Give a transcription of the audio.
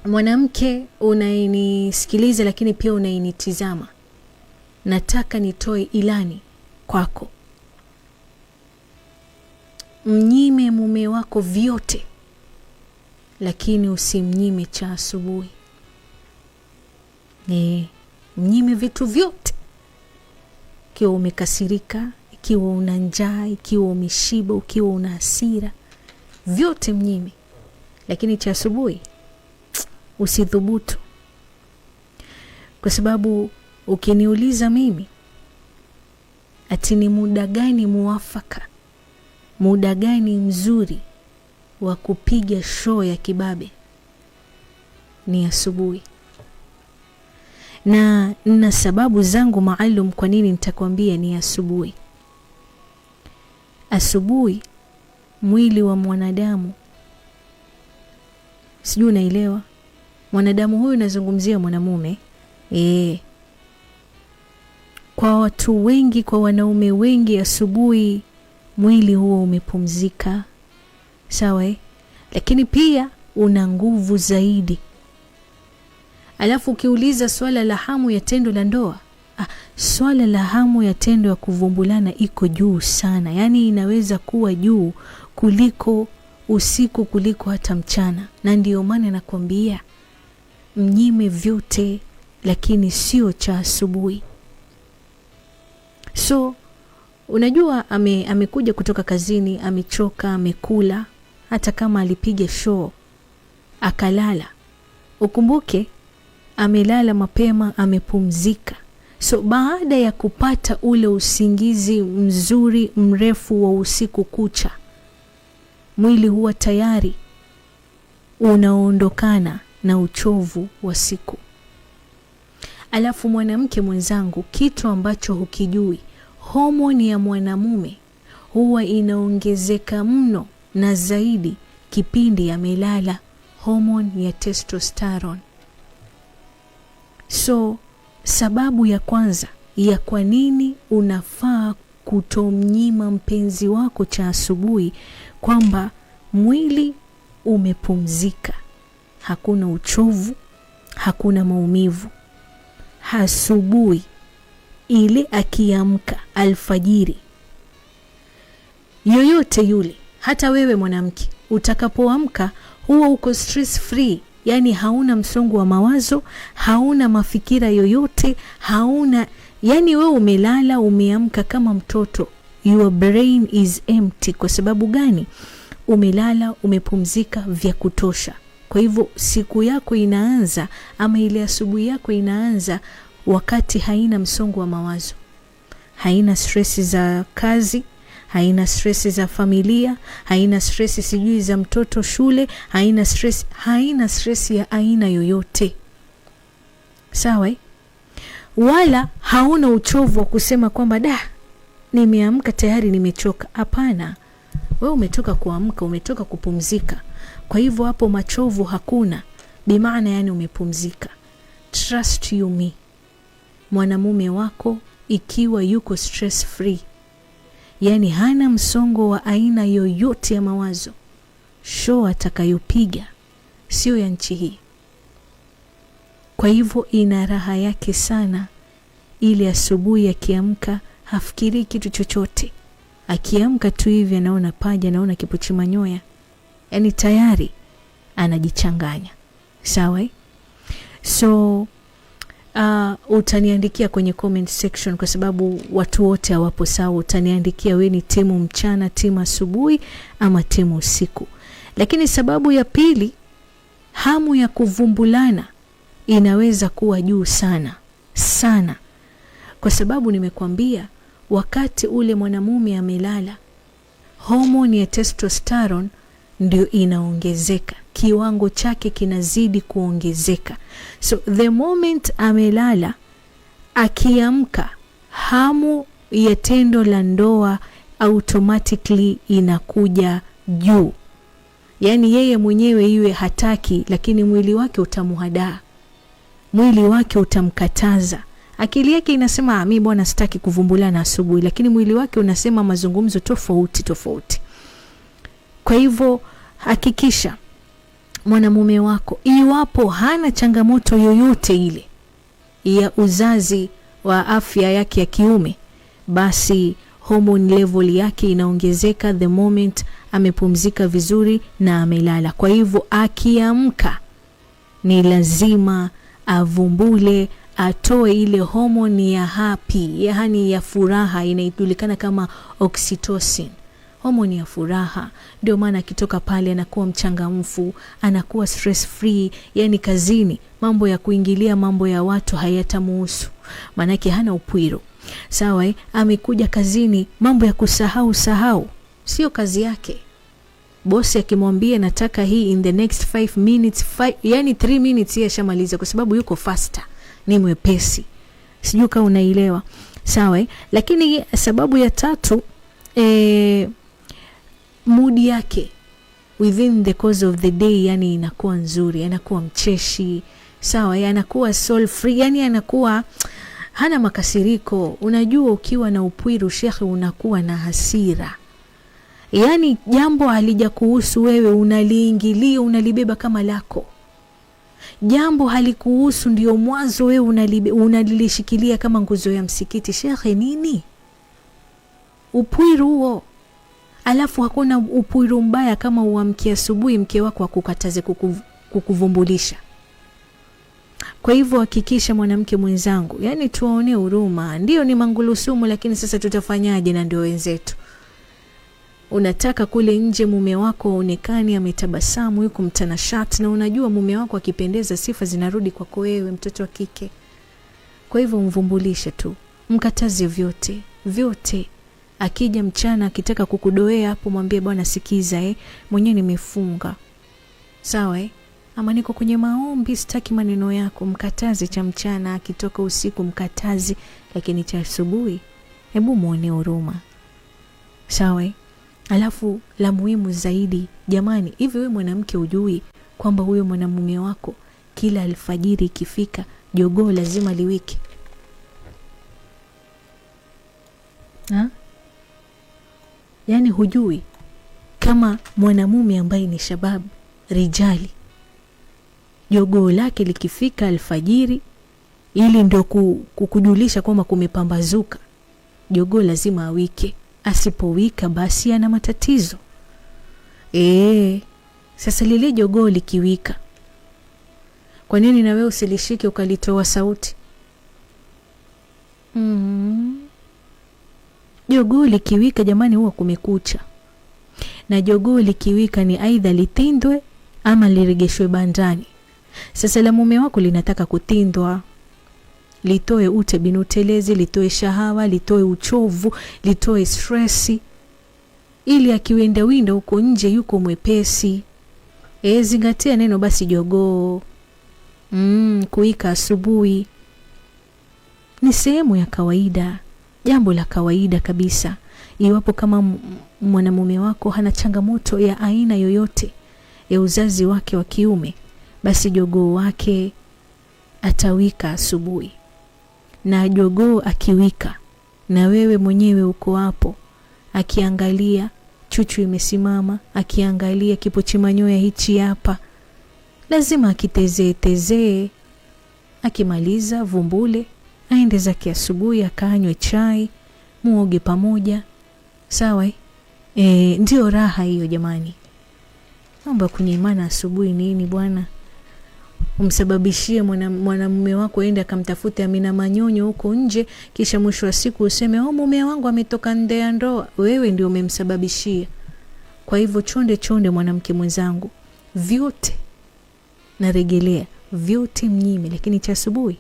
Mwanamke unayenisikiliza lakini pia unayenitizama, nataka nitoe ilani kwako. Mnyime mume wako vyote, lakini usimnyime cha asubuhi. Mnyime vitu vyote. Ikiwa umekasirika, ikiwa una njaa, ikiwa umeshiba, ukiwa una hasira, vyote mnyime. Lakini cha asubuhi usidhubutu. Kwa sababu ukiniuliza mimi, ati ni muda gani muafaka, muda gani mzuri wa kupiga show ya kibabe, ni asubuhi. Na sababu zangu maalum kwa nini nitakwambia ni asubuhi. Asubuhi mwili wa mwanadamu, sijui unaelewa, mwanadamu huyu nazungumzia mwanamume. Kwa watu wengi, kwa wanaume wengi, asubuhi mwili huo umepumzika. Sawa lakini pia una nguvu zaidi. Alafu ukiuliza swala la hamu ya tendo la ndoa, swala la hamu ya tendo ya kuvumbulana iko juu sana. Yani inaweza kuwa juu kuliko usiku, kuliko hata mchana. Na ndio maana nakwambia mnyime vyote, lakini sio cha asubuhi. So unajua amekuja kutoka kazini, amechoka, amekula, hata kama alipiga show akalala, ukumbuke amelala mapema, amepumzika. So baada ya kupata ule usingizi mzuri mrefu wa usiku kucha, mwili huwa tayari unaondokana na uchovu wa siku. Alafu mwanamke mwenzangu, kitu ambacho hukijui, homoni ya mwanamume huwa inaongezeka mno na zaidi kipindi amelala, homoni ya testosterone. So sababu ya kwanza ya kwa nini unafaa kutomnyima mpenzi wako cha asubuhi, kwamba mwili umepumzika, hakuna uchovu, hakuna maumivu. Asubuhi ile akiamka alfajiri, yoyote yule, hata wewe mwanamke, utakapoamka huwa uko stress free. Yani hauna msongo wa mawazo, hauna mafikira yoyote, yani wewe umelala, umeamka kama mtoto. Your brain is empty. Kwa sababu gani? Umelala, umepumzika vya kutosha. Kwa hivyo siku yako inaanza, ama ile asubuhi yako inaanza wakati haina msongo wa mawazo, haina stress za kazi, haina stress za familia, haina stress sijui za mtoto shule, haina stress ya aina yoyote. Sawa wala hauna uchovu wa kusema kwamba nimeamka tayari nimechoka. Hapana, wewe umetoka kuamka, umetoka kupumzika. Kwa hivyo hapo machovu hakuna, bimaana yani umepumzika. Trust you me, mwanamume wako ikiwa yuko stress free, yani hana msongo wa aina yoyote ya mawazo, show atakayopiga sio ya nchi hii. Kwa hivyo ina raha yake sana ile asubuhi akiamka, hafikiri kitu chochote. Akiamka tu hivi anaona paja, anaona kipochi manyoya, yani tayari anajichanganya. Sawa so utaniandikia kwenye comment section, kwa sababu watu wote hawapo sawa. Utaniandikia wewe ni timu mchana, timu asubuhi, ama timu usiku. Lakini sababu ya pili, hamu ya kuvumbulana inaweza kuwa juu sana sana, kwa sababu nimekwambia wakati ule mwanamume amelala, homoni ya testosterone ndio inaongezeka, kiwango chake kinazidi kuongezeka. So the moment amelala, akiamka, hamu ya tendo la ndoa automatically inakuja juu. Yani yeye mwenyewe iwe hataki, lakini mwili wake utamuhadaa, mwili wake utamkataza. Akili yake inasema mimi bwana sitaki kuvumbulana asubuhi, lakini mwili wake unasema mazungumzo tofauti. Kwa hivyo hakikisha mwanamume wako iwapo hana changamoto yoyote ile ya uzazi wa afya yake ya kiume, basi hormone level yake inaongezeka the moment amepumzika vizuri na amelala. Kwa hivyo akiamka ni lazima avumbule, atoe ile hormone ya happy, yani ya furaha, inajulikana kama oxytocin, hormone ya furaha. Ndio maana akitoka pale anakuwa mchangamfu, anakuwa stress free, yani kazini mambo ya kuingilia mambo ya watu hayatamuhusu, manake hana upwiro. Sawa, amekuja kazini mambo ya kusahau sio kazi yake. Bosi akimwambia nataka hii in the next 5 minutes, yani 3 minutes yeye shamaliza, kwa sababu yuko faster, ni mwepesi. Sijui kama unaelewa. Sawa, lakini sababu ya tatu, mood yake within the course of the day, yani inakuwa nzuri, anakuwa mcheshi. Sawa, anakuwa soul free, yani anakuwa hana makasiriko. Unajua ukiwa na upwiru shekhi, unakuwa na hasira, yani jambo halija kuhusu wewe unaliingilia, unalibeba kama lako. Jambo halikuhusu ndio mwanzo wewe unalilishikilia kama nguzo ya msikiti. Shekhi, nini upwiru huo? Alafu hakuna upwiru mbaya kama uamkie asubuhi mke wako akukataze kukuvumbulisha. Kwa hivyo hakikisha mwanamke mwenzangu, yani tuwaone huruma. Ndio ni mangulusumu, lakini sasa tutafanyaje? Na ndio wenzetu. Unataka kule nje mume wako aonekane ametabasamu, yuko mtanashati, na unajua mume wako akipendeza sifa zinarudi kwako wewe, mtoto wa kike. Kwa hivyo mvumbulishe tu, mkataze vyote. Akija mchana akitaka kukudoea hapo, mwambie bwana sikiza, mwenyewe nimefunga. Sawa, ama niko kwenye maombi, sitaki maneno yako. Mkataze cha mchana, akitoka usiku mkataze, lakini cha asubuhi hebu muone huruma. Sawa. Alafu la muhimu zaidi jamani, hivi wewe mwanamke ujui kwamba huyo mwanamume wako kila alfajiri ikifika jogoo lazima liwike? Yani hujui kama mwanamume ambaye ni shababu rijali, jogoo lake likifika alfajiri, ili ndio kukujulisha kwamba kumepambazuka, jogoo lazima awike. Asipowika basi ana matatizo. Sasa lile jogoo likiwika, kwa nini na wewe usilishike ukalitoa sauti? Jogoo likiwika jamani huwa kumekucha. Na jogoo likiwika ni aidha litindwe ama liregeshwe bandani. Sasa la mume wako linataka kutindwa, litoe ute binutelezi, litoe shahawa, litoe uchovu, litoe stressi, ili akiwenda winda huko nje yuko mwepesi. Zingatia neno basi jogoo. Kuika asubuhi ni sehemu ya kawaida, jambo la kawaida kabisa. Iwapo kama mwanamume wako hana changamoto ya aina yoyote ya uzazi wake wa kiume, basi jogoo wake atawika asubuhi. Na jogoo akiwika na wewe mwenyewe uko hapo, akiangalia chuchu imesimama, akiangalia kipochi manyoya hichi hapa, lazima akitezee. Akimaliza vumbule, aende zake asubuhi, akanywe chai, muoge pamoja. Sawa? Ndio raha hiyo jamani. Naomba kunyimana asubuhi nini bwana? Umsababishie mwanamume wako aende akamtafute Amina Manyonyo huko nje, kisha mwisho wa siku useme mume wangu ametoka nje ya ndoa. Wewe ndio umemsababishia. Kwa hivyo chonde mwanamke mwenzangu, vyote narejelea, vyote mnyime, lakini cha asubuhi